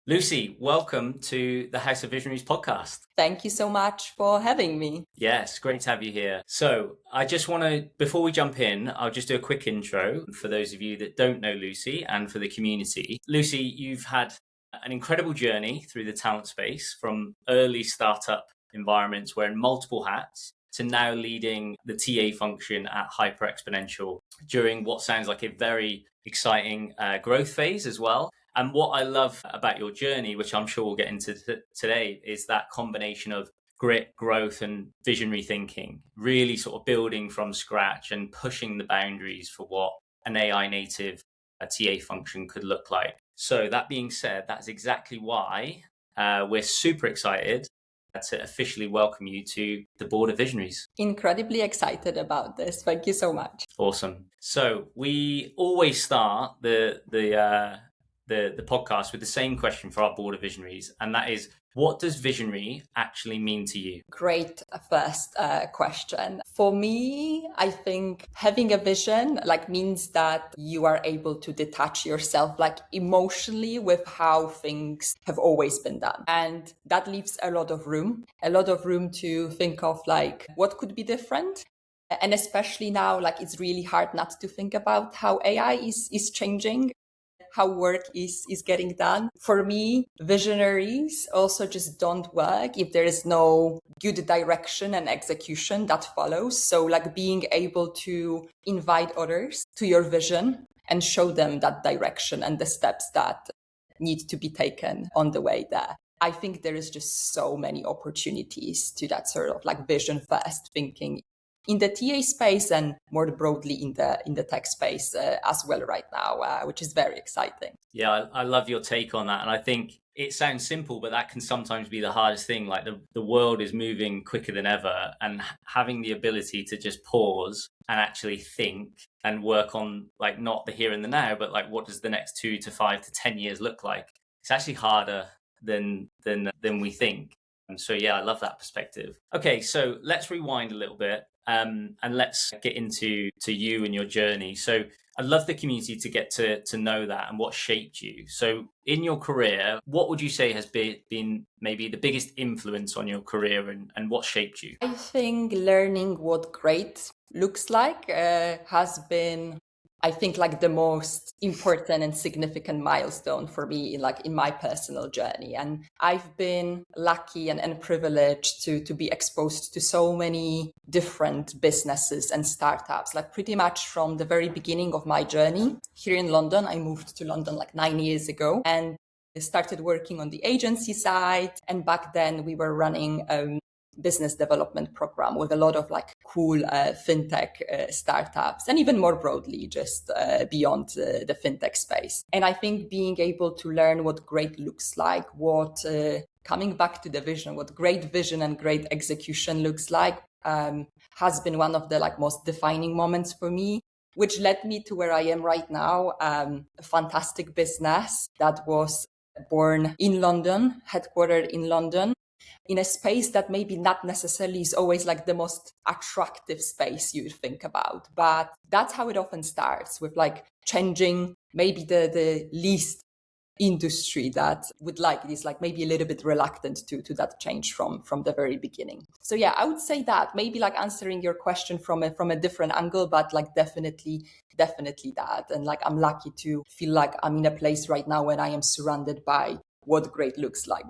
Lucy, welcome to the House of Visionaries podcast. Thank you so much for having me. Yes, great to have you here. So, I just want to, before we jump in, I'll just do a quick intro for those of you that don't know Lucy and for the community. Lucy, you've had an incredible journey through the talent space from early startup environments wearing multiple hats to now leading the TA function at Hyper Exponential during what sounds like a very exciting growth phase as well. And what I love about your journey, which I'm sure we'll get into today, is that combination of grit, growth, and visionary thinking, really sort of building from scratch and pushing the boundaries for what an AI native TA function could look like. So that being said, that's exactly why we're super excited to officially welcome you to the board of Visionaries. Incredibly excited about this. Thank you so much. Awesome. So we always start the podcast with the same question for our board of Visionaries, and that is, what does visionary actually mean to you? Great first question. For me, I think having a vision means that you are able to detach yourself emotionally with how things have always been done. And that leaves a lot of room to think of what could be different. And especially now, it's really hard not to think about how AI is changing how work is getting done. For me, visionaries also just don't work if there is no good direction and execution that follows. So being able to invite others to your vision and show them that direction and the steps that need to be taken on the way there. I think there is just so many opportunities to that sort of vision first thinking in the TA space and more broadly in the tech space as well right now, which is very exciting. Yeah, I love your take on that. And I think it sounds simple, but that can sometimes be the hardest thing. Like the world is moving quicker than ever, and having the ability to just pause and actually think and work on not the here and the now, but what does the next 2 to 5 to 10 years look like? It's actually harder than we think. And so, yeah, I love that perspective. Okay, so let's rewind a little bit. And let's get into you and your journey. So I'd love the community to get to know that and what shaped you. So in your career, what would you say has been maybe the biggest influence on your career and what shaped you? I think learning what great looks like has been, I think, the most important and significant milestone for me in my personal journey. And I've been lucky and privileged to be exposed to so many different businesses and startups, pretty much from the very beginning of my journey. Here in London, I moved to London 9 years ago and started working on the agency side. And back then we were running business development program with a lot of cool fintech startups and even more broadly just beyond the fintech space. And I think being able to learn what great looks like, what coming back to the vision, what great vision and great execution looks like has been one of the most defining moments for me, which led me to where I am right now, a fantastic business that was born in London, headquartered in London, in a space that maybe not necessarily is always the most attractive space you think about. But that's how it often starts, with changing maybe the least industry that would like it is maybe a little bit reluctant to that change from the very beginning. So yeah, I would say that maybe answering your question from a different angle, but definitely that. And I'm lucky to feel like I'm in a place right now when I am surrounded by what great looks like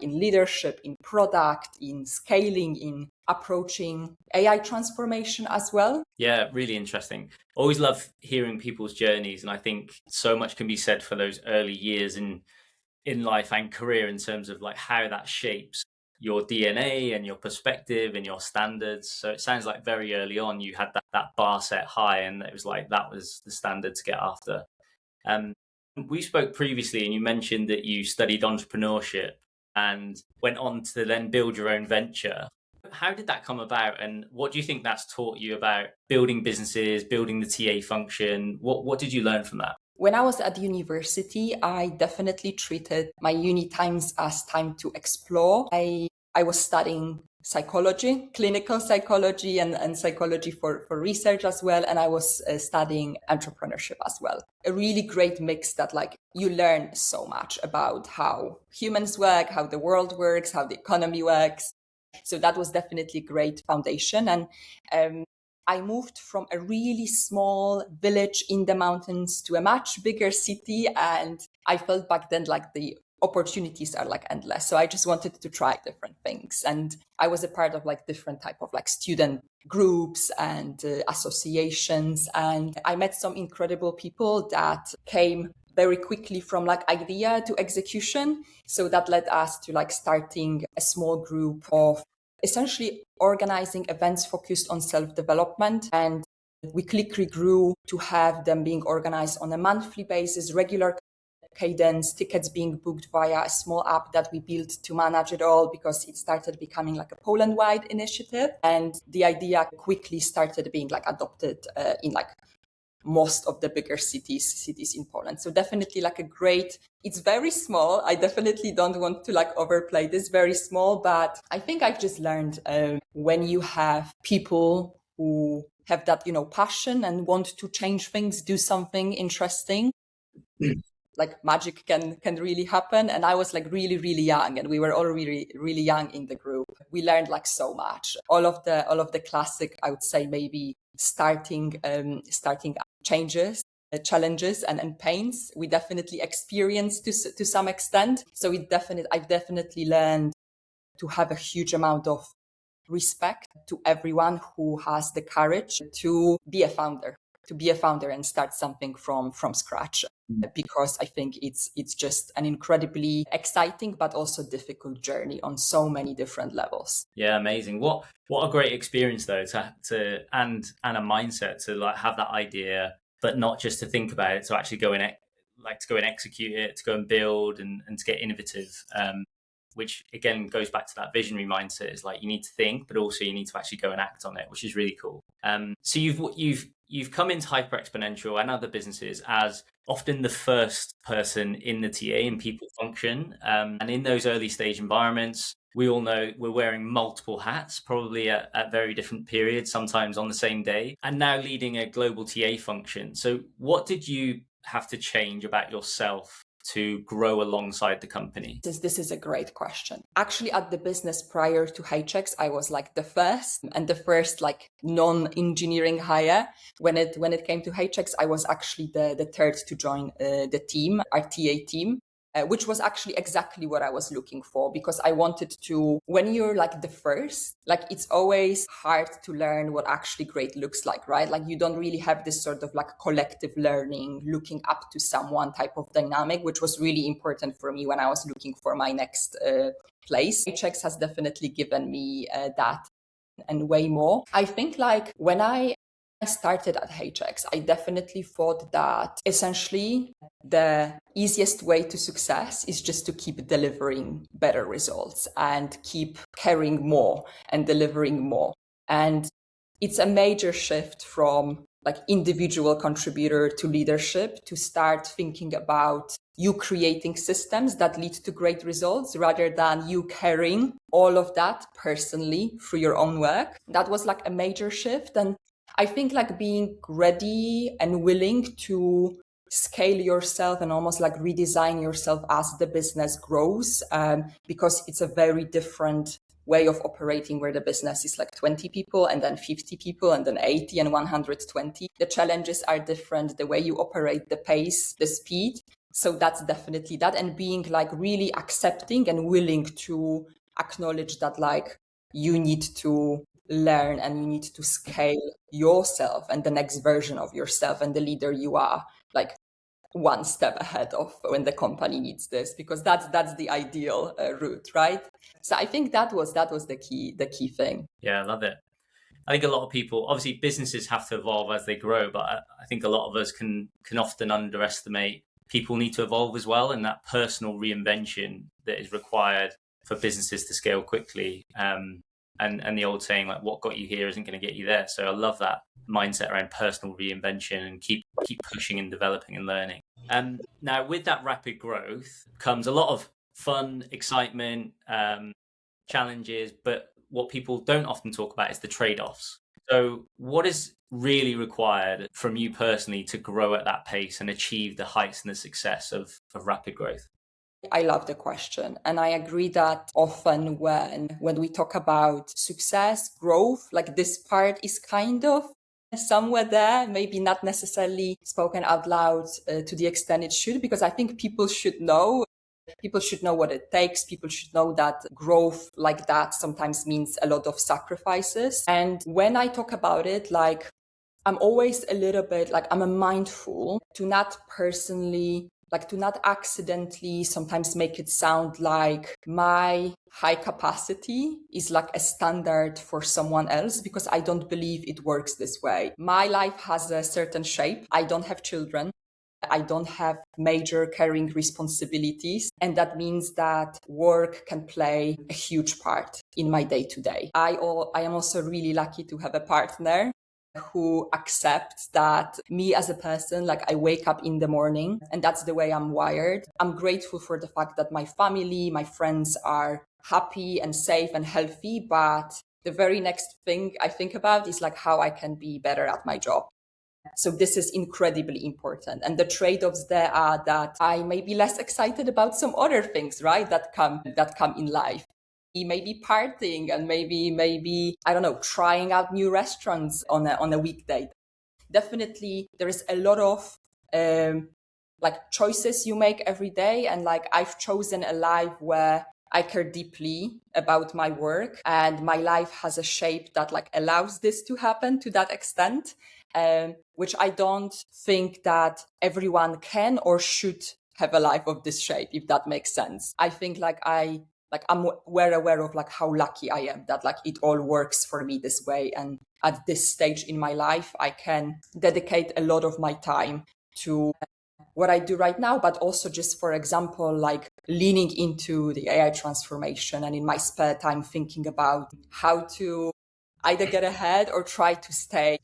in leadership, in product, in scaling, in approaching AI transformation as well. Yeah, really interesting. Always love hearing people's journeys. And I think so much can be said for those early years in life and career in terms of how that shapes your DNA and your perspective and your standards. So it sounds like very early on you had that bar set high, and it was that was the standard to get after. We spoke previously and you mentioned that you studied entrepreneurship and went on to then build your own venture. How did that come about, and what do you think that's taught you about building businesses, building the TA function? What did you learn from that? When I was at university, I definitely treated my uni times as time to explore. I was studying psychology, clinical psychology, and psychology for research as well. And I was studying entrepreneurship as well. A really great mix that like you learn so much about how humans work, how the world works, how the economy works. So that was definitely a great foundation. And I moved from a really small village in the mountains to a much bigger city. And I felt back then like the opportunities are like endless. So I just wanted to try different things. And I was a part of like different type of like student groups and associations. And I met some incredible people that came very quickly from like idea to execution. So that led us to like starting a small group of essentially organizing events focused on self-development. And we quickly grew to have them being organized on a monthly basis, regular cadence, tickets being booked via a small app that we built to manage it all, because it started becoming like a Poland-wide initiative. And the idea quickly started being like adopted in like most of the bigger cities in Poland. So definitely like a great, it's very small. I definitely don't want to like overplay this, very small, but I think I've just learned when you have people who have that, passion and want to change things, do something interesting, like magic can really happen. And I was like really, really young, and we were all really, really young in the group. We learned like so much. All of the classic, I would say, maybe starting changes, challenges and pains we definitely experienced to some extent. So I've definitely learned to have a huge amount of respect to everyone who has the courage to be a founder and start something from scratch, because I think it's just an incredibly exciting but also difficult journey on so many different levels. Yeah, amazing. What a great experience though, to and a mindset to like have that idea, but not just to think about it, to actually go and execute it, to go and build and to get innovative. Which again goes back to that visionary mindset. Is like you need to think, but also you need to actually go and act on it, which is really cool. So you've come into Hyper Exponential and other businesses as often the first person in the TA and people function. And in those early stage environments, we all know we're wearing multiple hats, probably at very different periods, sometimes on the same day, and now leading a global TA function. So what did you have to change about yourself to grow alongside the company? This is a great question. Actually, at the business prior to HX, I was like the first like non-engineering hire. When it came to HX, I was actually the third to join the team, our TA team. Which was actually exactly what I was looking for, because I wanted to, when you're like the first, like it's always hard to learn what actually great looks like, right? Like you don't really have this sort of like collective learning, looking up to someone type of dynamic, which was really important for me when I was looking for my next place. HX has definitely given me that and way more. I think like when I started at HX, I definitely thought that essentially the easiest way to success is just to keep delivering better results and keep caring more and delivering more. And it's a major shift from like individual contributor to leadership to start thinking about you creating systems that lead to great results rather than you carrying all of that personally through your own work. That was like a major shift. And I think like being ready and willing to scale yourself and almost like redesign yourself as the business grows, because it's a very different way of operating where the business is like 20 people and then 50 people and then 80 and 120. The challenges are different, the way you operate, the pace, the speed. So that's definitely that. And being like really accepting and willing to acknowledge that like you need to learn and you need to scale yourself and the next version of yourself and the leader you are like one step ahead of when the company needs this, because that's the ideal route, right? So I think that was the key thing. Yeah, I love it. I think a lot of people, obviously businesses have to evolve as they grow, but I think a lot of us can often underestimate people need to evolve as well, and that personal reinvention that is required for businesses to scale quickly. And the old saying, like, what got you here isn't going to get you there. So I love that mindset around personal reinvention and keep pushing and developing and learning. Now, with that rapid growth comes a lot of fun, excitement, challenges, but what people don't often talk about is the trade-offs. So what is really required from you personally to grow at that pace and achieve the heights and the success of rapid growth? I love the question. And I agree that often when we talk about success, growth, like this part is kind of somewhere there, maybe not necessarily spoken out loud to the extent it should, because I think people should know. People should know what it takes. People should know that growth like that sometimes means a lot of sacrifices. And when I talk about it, like I'm always a little bit like I'm a mindful to not personally, like to not accidentally sometimes make it sound like my high capacity is like a standard for someone else, because I don't believe it works this way. My life has a certain shape. I don't have children. I don't have major caring responsibilities. And that means that work can play a huge part in my day to day. I am also really lucky to have a partner who accepts that me as a person, like I wake up in the morning and that's the way I'm wired. I'm grateful for the fact that my family, my friends are happy and safe and healthy. But the very next thing I think about is like how I can be better at my job. So this is incredibly important. And the trade-offs there are that I may be less excited about some other things, right? That come in life. Maybe partying and maybe, I don't know, trying out new restaurants on a weekday. Definitely there is a lot of like choices you make every day. And like I've chosen a life where I care deeply about my work and my life has a shape that like allows this to happen to that extent. Which I don't think that everyone can or should have a life of this shape, if that makes sense. I think I'm well aware of like how lucky I am that like it all works for me this way. And at this stage in my life, I can dedicate a lot of my time to what I do right now, but also just, for example, like leaning into the AI transformation and in my spare time thinking about how to either get ahead or try to stay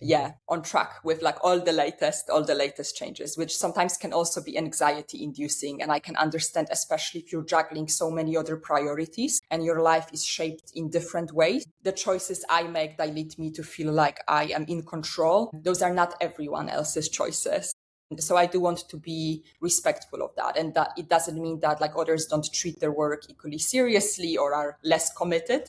on track with like all the latest changes, which sometimes can also be anxiety inducing. And I can understand, especially if you're juggling so many other priorities and your life is shaped in different ways. The choices I make that lead me to feel like I am in control, those are not everyone else's choices. So I do want to be respectful of that. And that it doesn't mean that like others don't treat their work equally seriously or are less committed.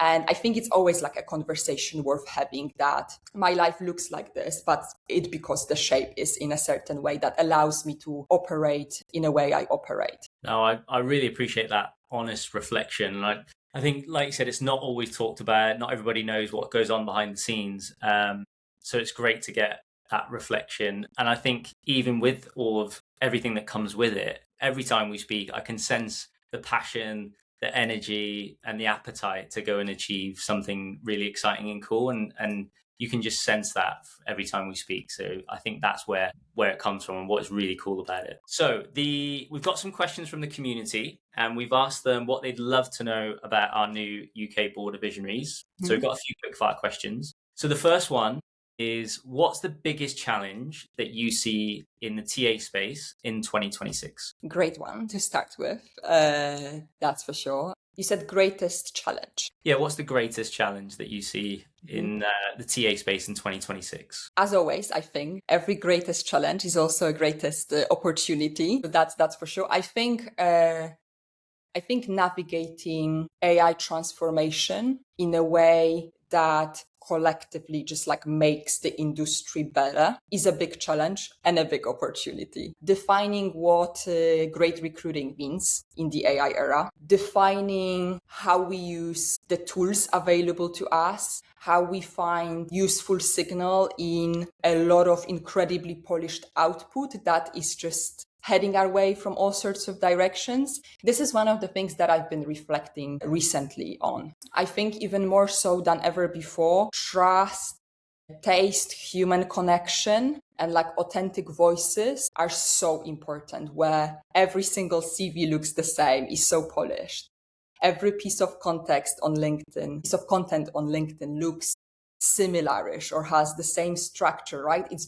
And I think it's always like a conversation worth having that my life looks like this, but it's because the shape is in a certain way that allows me to operate in a way I operate. No, I really appreciate that honest reflection. Like, I think, like you said, it's not always talked about. Not everybody knows what goes on behind the scenes. So it's great to get that reflection. And I think even with all of everything that comes with it, every time we speak, I can sense the passion, the energy and the appetite to go and achieve something really exciting and cool. And you can just sense that every time we speak. So I think that's where it comes from and what is really cool about it. So we've got some questions from the community and we've asked them what they'd love to know about our new UK board of Visionaries. Mm-hmm. So we've got a few quick fire questions. So the first one is, what's the biggest challenge that you see in the TA space in 2026? Great one to start with. That's for sure. You said greatest challenge. Yeah, what's the greatest challenge that you see in the TA space in 2026? As always, I think every greatest challenge is also a greatest opportunity. So that's for sure. I think navigating AI transformation in a way that collectively just like makes the industry better is a big challenge and a big opportunity. Defining what great recruiting means in the AI era, defining how we use the tools available to us, how we find useful signal in a lot of incredibly polished output that is just heading our way from all sorts of directions. This is one of the things that I've been reflecting recently on. I think even more so than ever before, trust, taste, human connection, and like authentic voices are so important, where every single CV looks the same, is so polished. Every piece of content on LinkedIn looks similarish or has the same structure, right? It's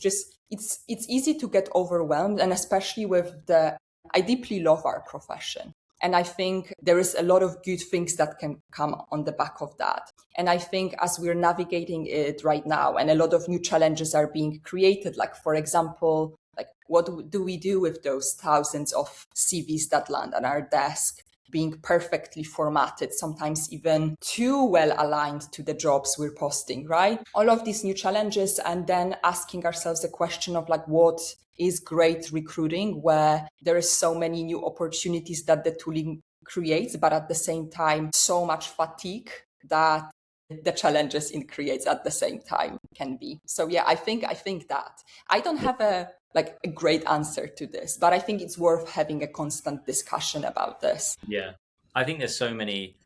easy to get overwhelmed, and especially with I deeply love our profession. And I think there is a lot of good things that can come on the back of that. And I think as we're navigating it right now, and a lot of new challenges are being created, like, for example, like, what do we do with those thousands of CVs that land on our desk, being perfectly formatted, sometimes even too well aligned to the jobs we're posting, right? All of these new challenges, and then asking ourselves the question of like, what is great recruiting, where there is so many new opportunities that the tooling creates, but at the same time, so much fatigue that the challenges it creates at the same time can be. So yeah, I think that I don't have a great answer to this, but I think it's worth having a constant discussion about this. Yeah, I think there's so many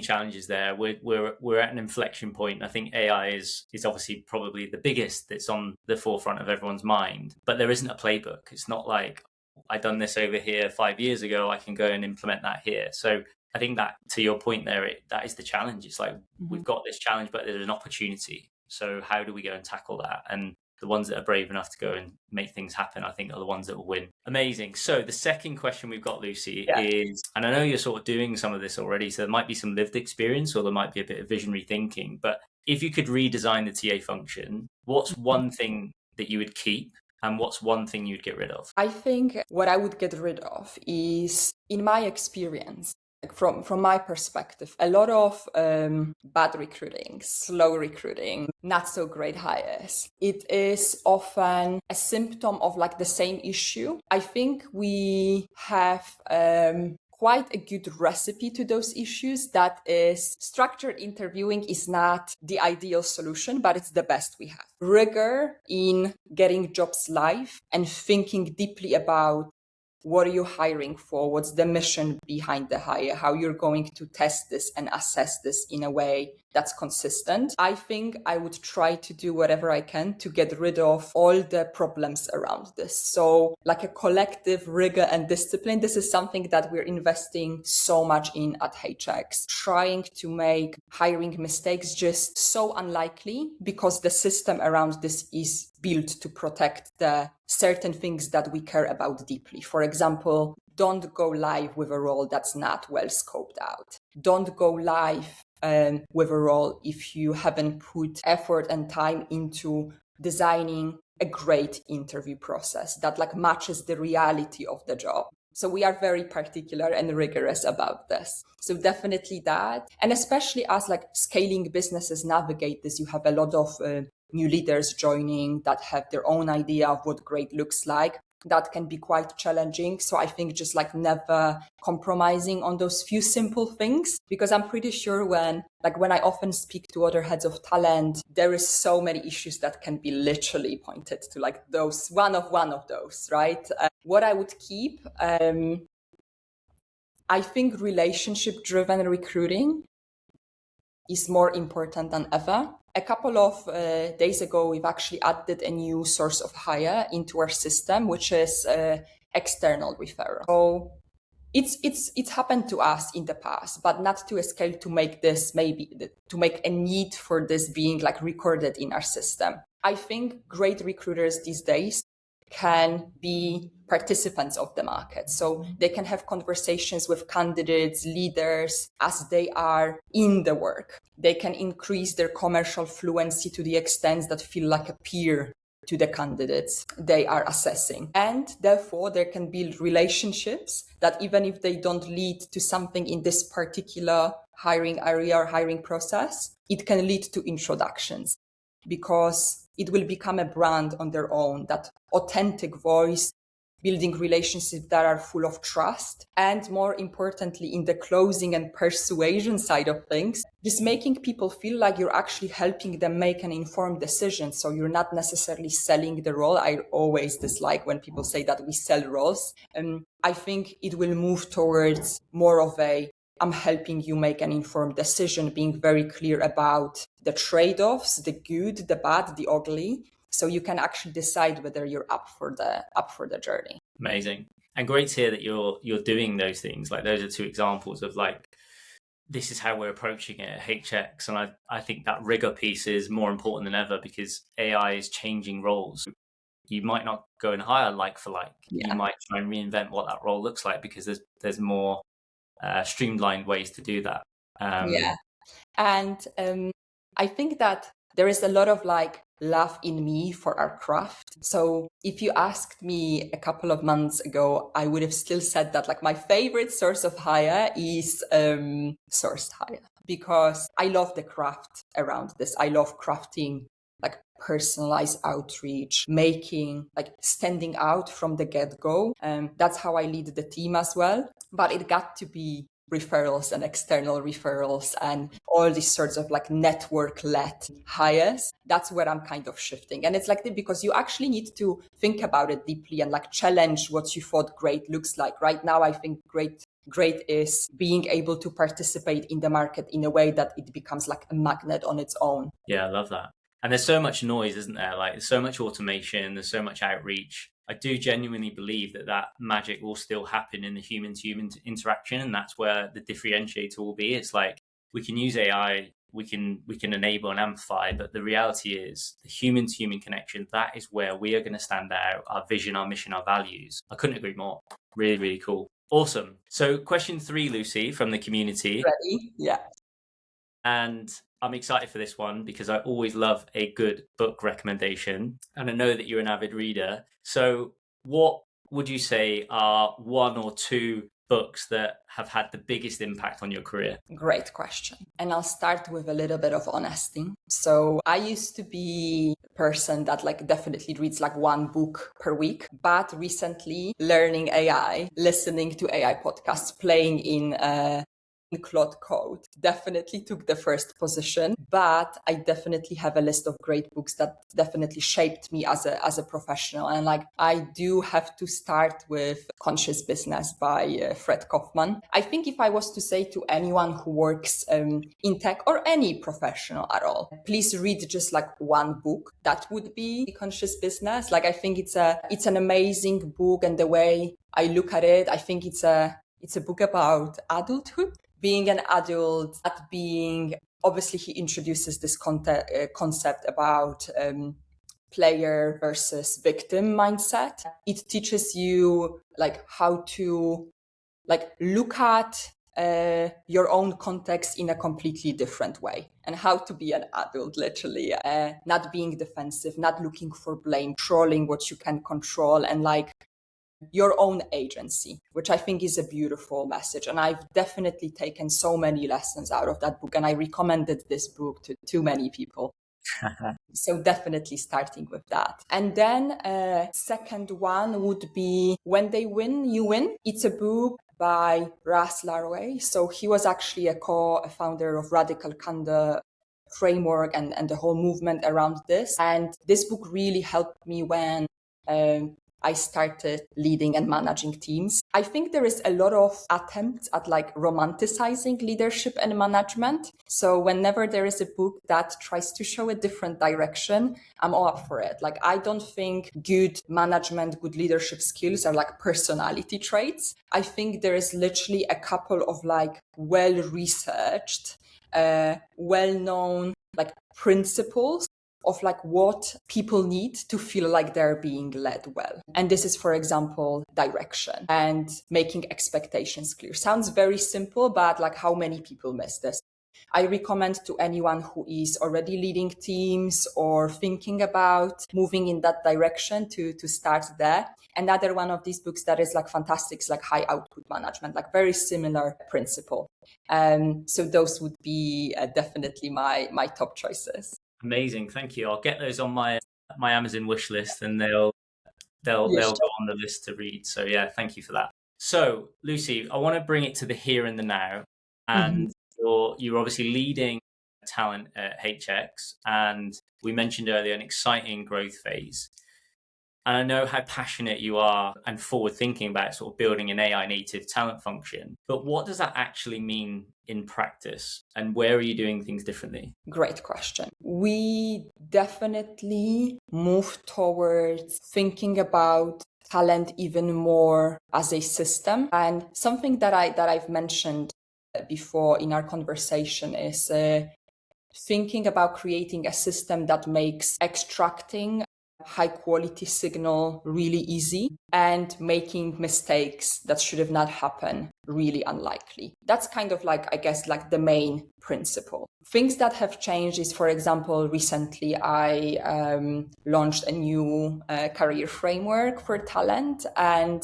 challenges there. We're at an inflection point. I think AI is obviously probably the biggest that's on the forefront of everyone's mind, but there isn't a playbook. It's not like I done this over here 5 years ago, I can go and implement that here. So I think that, to your point there, that is the challenge. It's like we've got this challenge, but there's an opportunity. So how do we go and tackle that? And the ones that are brave enough to go and make things happen, I think, are the ones that will win. Amazing. So the second question we've got, Lucy, is, and I know you're sort of doing some of this already, so there might be some lived experience or there might be a bit of visionary thinking, but if you could redesign the TA function, what's one thing that you would keep? And what's one thing you'd get rid of? I think what I would get rid of is, in my experience, from my perspective, a lot of bad recruiting, slow recruiting, not so great hires. It is often a symptom of like the same issue. I think we have quite a good recipe to those issues. That is, structured interviewing is not the ideal solution, but it's the best we have. Rigor in getting jobs live and thinking deeply about what are you hiring for? What's the mission behind the hire? How you're going to test this and assess this in a way that's consistent. I think I would try to do whatever I can to get rid of all the problems around this. So like a collective rigor and discipline, this is something that we're investing so much in at HX, trying to make hiring mistakes just so unlikely because the system around this is built to protect the certain things that we care about deeply. For example, don't go live with a role that's not well scoped out. Don't go live with a role if you haven't put effort and time into designing a great interview process that like matches the reality of the job. So we are very particular and rigorous about this. So definitely that. And especially as like scaling businesses navigate this, you have a lot of new leaders joining that have their own idea of what great looks like. That can be quite challenging. So I think just like never compromising on those few simple things, because I'm pretty sure when I often speak to other heads of talent, there is so many issues that can be literally pointed to like those, one of those, right? What I would keep, I think relationship-driven recruiting is more important than ever. A couple of days ago, we've actually added a new source of hire into our system, which is external referral. So it's happened to us in the past, but not to a scale to make this to make a need for this being like recorded in our system. I think great recruiters these days can be participants of the market. So they can have conversations with candidates, leaders as they are in the work. They can increase their commercial fluency to the extent that feel like a peer to the candidates they are assessing. And therefore, there can build relationships that even if they don't lead to something in this particular hiring area or hiring process, it can lead to introductions because it will become a brand on their own, that authentic voice, building relationships that are full of trust. And more importantly, in the closing and persuasion side of things, just making people feel like you're actually helping them make an informed decision. So you're not necessarily selling the role. I always dislike when people say that we sell roles. I think it will move towards more of I'm helping you make an informed decision, being very clear about the trade-offs, the good, the bad, the ugly. So you can actually decide whether you're up for the journey. Amazing. And great to hear that you're doing those things. Like those are two examples of like, this is how we're approaching it at HX. And I think that rigor piece is more important than ever because AI is changing roles. you might not go and hire like for like. Yeah. You might try and reinvent what that role looks like, because there's more streamlined ways to do that. Yeah. And I think that there is a lot of like love in me for our craft. So if you asked me a couple of months ago, I would have still said that like my favorite source of hire is sourced hire, because I love the craft around this. I love crafting like personalized outreach, making like standing out from the get-go. That's how I lead the team as well. But it got to be referrals and external referrals and all these sorts of like network-led hires. That's where I'm kind of shifting. And it's like because you actually need to think about it deeply and like challenge what you thought great looks like. Right now, I think great is being able to participate in the market in a way that it becomes like a magnet on its own. Yeah, I love that. And there's so much noise, isn't there? Like there's so much automation, there's so much outreach. I do genuinely believe that magic will still happen in the human-to-human interaction, and that's where the differentiator will be. It's like we can use AI, we can enable and amplify, but the reality is the human-to-human connection. That is where we are going to stand out. Our vision, our mission, our values. I couldn't agree more. Really, really cool. Awesome. So, question 3, Lucy, from the community. Ready? Yeah. And I'm excited for this one because I always love a good book recommendation. And I know that you're an avid reader. So what would you say are 1 or 2 books that have had the biggest impact on your career? Great question. And I'll start with a little bit of honesty. So I used to be a person that like definitely reads like 1 book per week, but recently learning AI, listening to AI podcasts, playing in Claude Code definitely took the first position, but I definitely have a list of great books that definitely shaped me as a professional. And like I do have to start with Conscious Business by Fred Kaufman. I think if I was to say to anyone who works in tech or any professional at all, please read just like 1 book, that would be Conscious Business. Like I think it's an amazing book, and the way I look at it, I think it's a book about adulthood. Being an adult, at being, obviously he introduces this concept about player versus victim mindset. It teaches you like how to like look at your own context in a completely different way, and how to be an adult, literally, not being defensive, not looking for blame, controlling what you can control, and like your own agency, which I think is a beautiful message. And I've definitely taken so many lessons out of that book, and I recommended this book to too many people. So definitely starting with that. And then second one would be When They Win, You Win. It's a book by Ras Larway. So he was actually a co-founder of Radical Candor framework and the whole movement around this. And this book really helped me when I started leading and managing teams. I think there is a lot of attempts at like romanticizing leadership and management. So whenever there is a book that tries to show a different direction, I'm all up for it. Like, I don't think good management, good leadership skills are like personality traits. I think there is literally a couple of like well-researched, well-known like principles of like what people need to feel like they're being led well. And this is, for example, direction and making expectations clear. Sounds very simple, but like how many people miss this? I recommend to anyone who is already leading teams or thinking about moving in that direction to start there. Another one of these books that is like fantastic is like High Output Management, like very similar principle. So those would be definitely my top choices. Amazing, thank you. I'll get those on my Amazon wish list, and they'll go on the list to read. So yeah, thank you for that. So Lucy, I want to bring it to the here and the now, and you're obviously leading talent at HX, and we mentioned earlier an exciting growth phase. And I know how passionate you are and forward thinking about sort of building an AI native talent function. But what does that actually mean in practice? And where are you doing things differently? Great question. We definitely move towards thinking about talent even more as a system. And something that I've mentioned before in our conversation is thinking about creating a system that makes extracting high quality signal really easy, and making mistakes that should have not happened really unlikely. That's kind of like, I guess, like the main principle. Things that have changed is, for example, recently I launched a new career framework for talent, and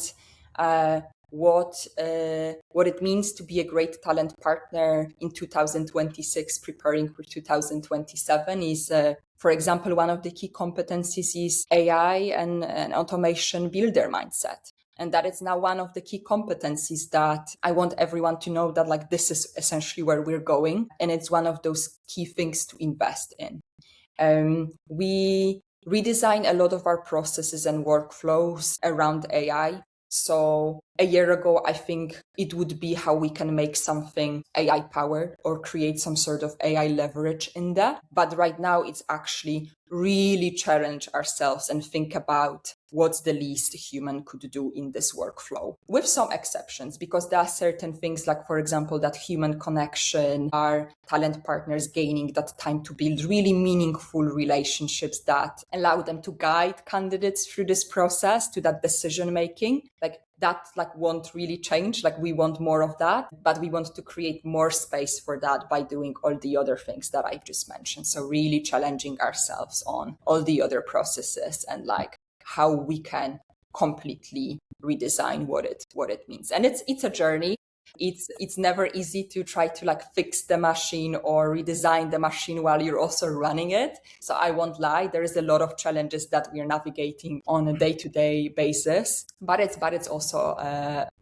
what it means to be a great talent partner in 2026, preparing for 2027 is, for example, one of the key competencies is AI and automation builder mindset. And that is now one of the key competencies that I want everyone to know that like this is essentially where we're going. And it's one of those key things to invest in. We redesign a lot of our processes and workflows around AI. So a year ago, I think it would be how we can make something AI powered or create some sort of AI leverage in that. But right now, it's actually really challenge ourselves and think about what's the least a human could do in this workflow, with some exceptions, because there are certain things like, for example, that human connection, our talent partners gaining that time to build really meaningful relationships that allow them to guide candidates through this process to that decision making. Like that won't really change. Like we want more of that, but we want to create more space for that by doing all the other things that I've just mentioned. So really challenging ourselves on all the other processes and like how we can completely redesign what it means. And it's a journey. It's never easy to try to like fix the machine or redesign the machine while you're also running it. So I won't lie, there is a lot of challenges that we are navigating on a day-to-day basis, but it's also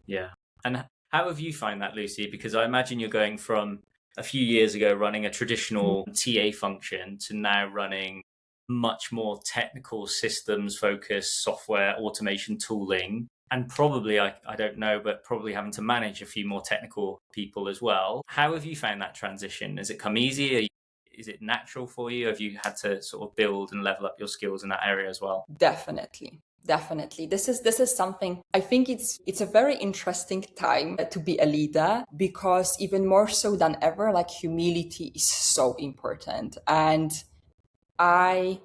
yeah. And how have you found that, Lucy? Because I imagine you're going from a few years ago running a traditional TA function to now running much more technical systems focused software automation tooling, and probably I don't know, but probably having to manage a few more technical people as well. How have you found that transition? Has it come easy? Is it natural for you? Have you had to sort of build and level up your skills in that area as well? Definitely. This is something I think it's a very interesting time to be a leader, because even more so than ever, like humility is so important. And I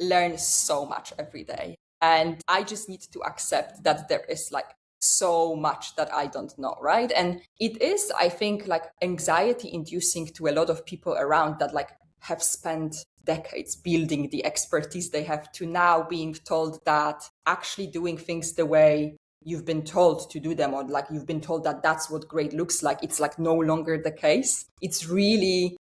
learn so much every day. And I just need to accept that there is like so much that I don't know, right? And it is, I think, like anxiety inducing to a lot of people around that like have spent decades building the expertise they have, to now being told that actually doing things the way you've been told to do them, or like you've been told that that's what great looks like, it's like no longer the case. It's really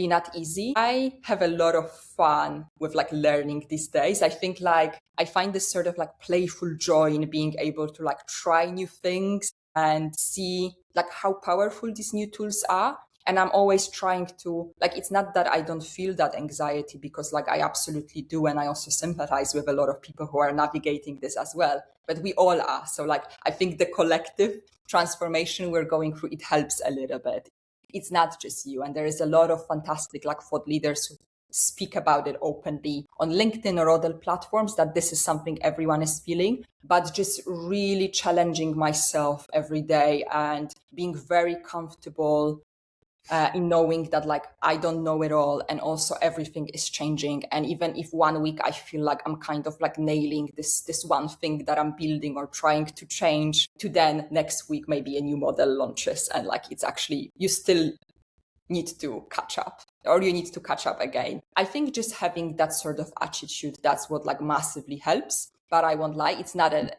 not easy. I have a lot of fun with like learning these days. I think like I find this sort of like playful joy in being able to like try new things and see like how powerful these new tools are. And I'm always trying to, like, it's not that I don't feel that anxiety, because like I absolutely do. And I also sympathize with a lot of people who are navigating this as well. But we all are. So like, I think the collective transformation we're going through, it helps a little bit. It's not just you. And there is a lot of fantastic like thought leaders who speak about it openly on LinkedIn or other platforms, that this is something everyone is feeling, but just really challenging myself every day and being very comfortable in knowing that like I don't know it all, and also everything is changing. And even if 1 week I feel like I'm kind of like nailing this one thing that I'm building or trying to change, to then next week maybe a new model launches, and like it's actually, you still need to catch up, or you need to catch up again. I think just having that sort of attitude, that's what like massively helps. But I won't lie, it's not an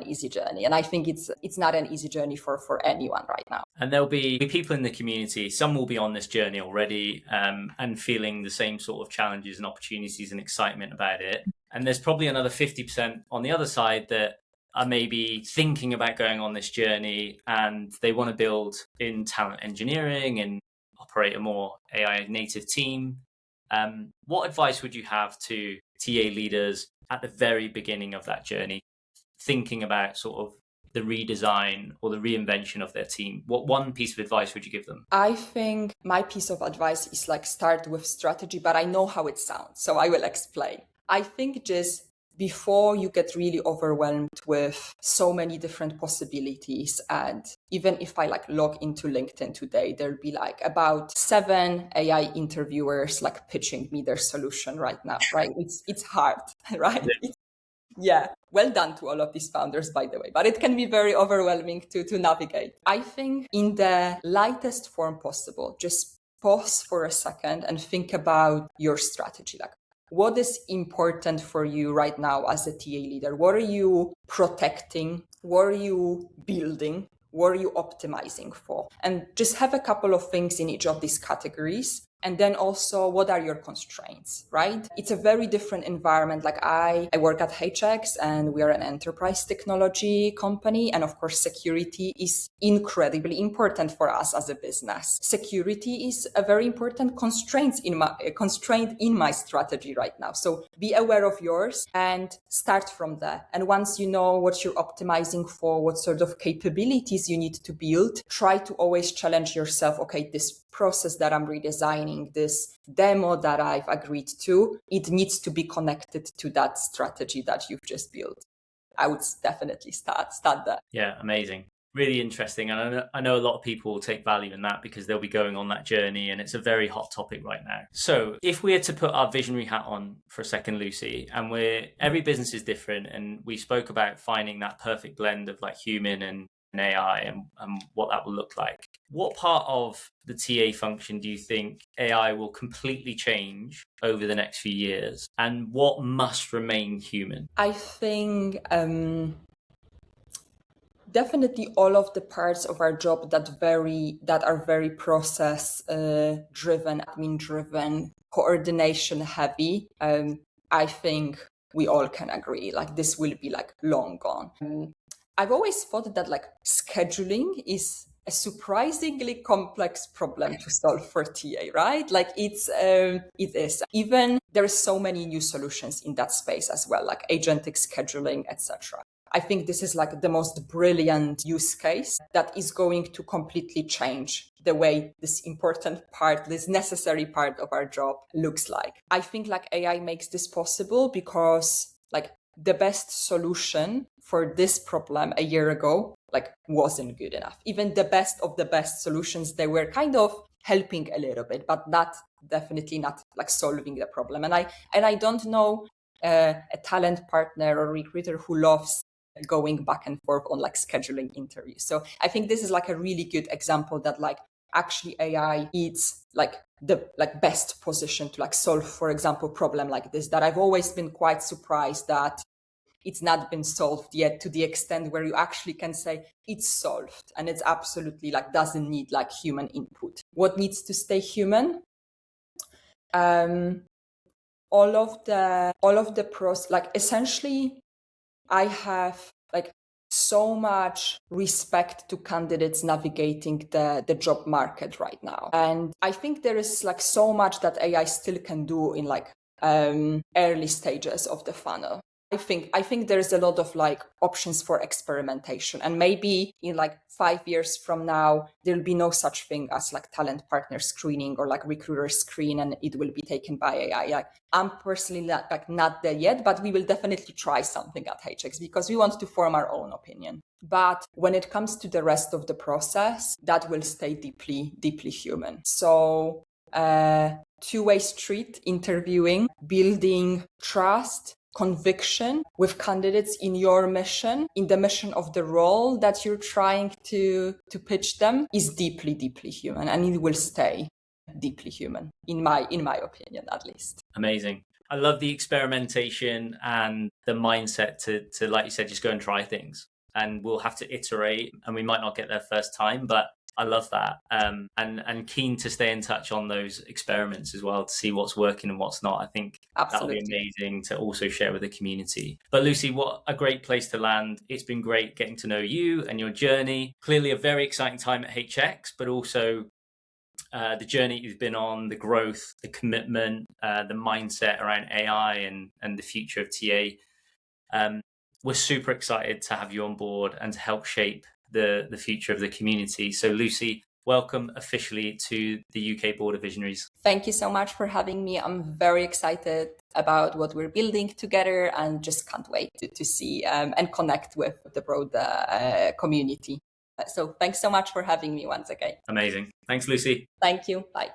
easy journey. And I think it's not an easy journey for anyone right now. And there'll be people in the community, some will be on this journey already and feeling the same sort of challenges and opportunities and excitement about it. And there's probably another 50% on the other side that are maybe thinking about going on this journey, and they want to build in talent engineering and operate a more AI native team. What advice would you have to TA leaders at the very beginning of that journey, thinking about sort of the redesign or the reinvention of their team? What one piece of advice would you give them? I think my piece of advice is like start with strategy, but I know how it sounds, so I will explain. I think just before you get really overwhelmed with so many different possibilities. And even if I like log into LinkedIn today, there'll be like about 7 AI interviewers like pitching me their solution right now, right? It's hard, right? Yeah. Well done to all of these founders, by the way. But it can be very overwhelming to navigate. I think in the lightest form possible, just pause for a second and think about your strategy. Like, what is important for you right now as a TA leader? What are you protecting? What are you building? What are you optimizing for? And just have a couple of things in each of these categories. And then also, what are your constraints, right? It's a very different environment. Like I work at HX and we are an enterprise technology company. And of course, security is incredibly important for us as a business. Security is a very important constraint in my strategy right now. So be aware of yours and start from there. And once you know what you're optimizing for, what sort of capabilities you need to build, try to always challenge yourself. Okay, this process that I'm redesigning, this demo that I've agreed to, it needs to be connected to that strategy that you've just built. I would definitely start there. Yeah, amazing. Really interesting. And I know a lot of people will take value in that because they'll be going on that journey, and it's a very hot topic right now. So if we had to put our visionary hat on for a second, Lucy, and every business is different, and we spoke about finding that perfect blend of like human and AI and what that will look like. What part of the TA function do you think AI will completely change over the next few years? And what must remain human? I think definitely all of the parts of our job that are very process driven, admin driven, coordination heavy. I think we all can agree like this will be like long gone. I've always thought that like scheduling is a surprisingly complex problem to solve for TA, right? Like it is. Even there are so many new solutions in that space as well, like agentic scheduling, etc. I think this is like the most brilliant use case that is going to completely change the way this important part, this necessary part of our job looks like. I think like AI makes this possible because like the best solution for this problem a year ago like wasn't good enough. Even the best of the best solutions, they were kind of helping a little bit, but definitely not like solving the problem. And I don't know a talent partner or recruiter who loves going back and forth on like scheduling interviews. So I think this is like a really good example that like actually AI is like the like best position to like solve, for example, problem like this that I've always been quite surprised that it's not been solved yet to the extent where you actually can say it's solved and it's absolutely like doesn't need like human input. What needs to stay human? All of the pros, like essentially I have like so much respect to candidates navigating the job market right now. And I think there is like so much that AI still can do in like early stages of the funnel. I think there's a lot of like options for experimentation, and maybe in like 5 years from now there'll be no such thing as like talent partner screening or like recruiter screen and it will be taken by AI. Like I'm personally not there yet, but we will definitely try something at HX because we want to form our own opinion. But when it comes to the rest of the process, that will stay deeply, deeply human. So two-way street interviewing, building trust, conviction with candidates in your mission, in the mission of the role that you're trying to pitch them is deeply, deeply human, and it will stay deeply human, in my opinion, at least. Amazing. I love the experimentation and the mindset to like you said, just go and try things. And we'll have to iterate, and we might not get there first time, but I love that. And keen to stay in touch on those experiments as well to see what's working and what's not. I think Absolutely. that'll be amazing to also share with the community. But Lucy, what a great place to land. It's been great getting to know you and your journey. Clearly a very exciting time at HX, but also the journey you've been on, the growth, the commitment, the mindset around AI and the future of TA. We're super excited to have you on board and to help shape the future of the community. So Lucy, welcome officially to the UK Board of Visionaries. Thank you so much for having me. I'm very excited about what we're building together and just can't wait to see and connect with the broader community. So thanks so much for having me once again. Amazing. Thanks, Lucy. Thank you. Bye.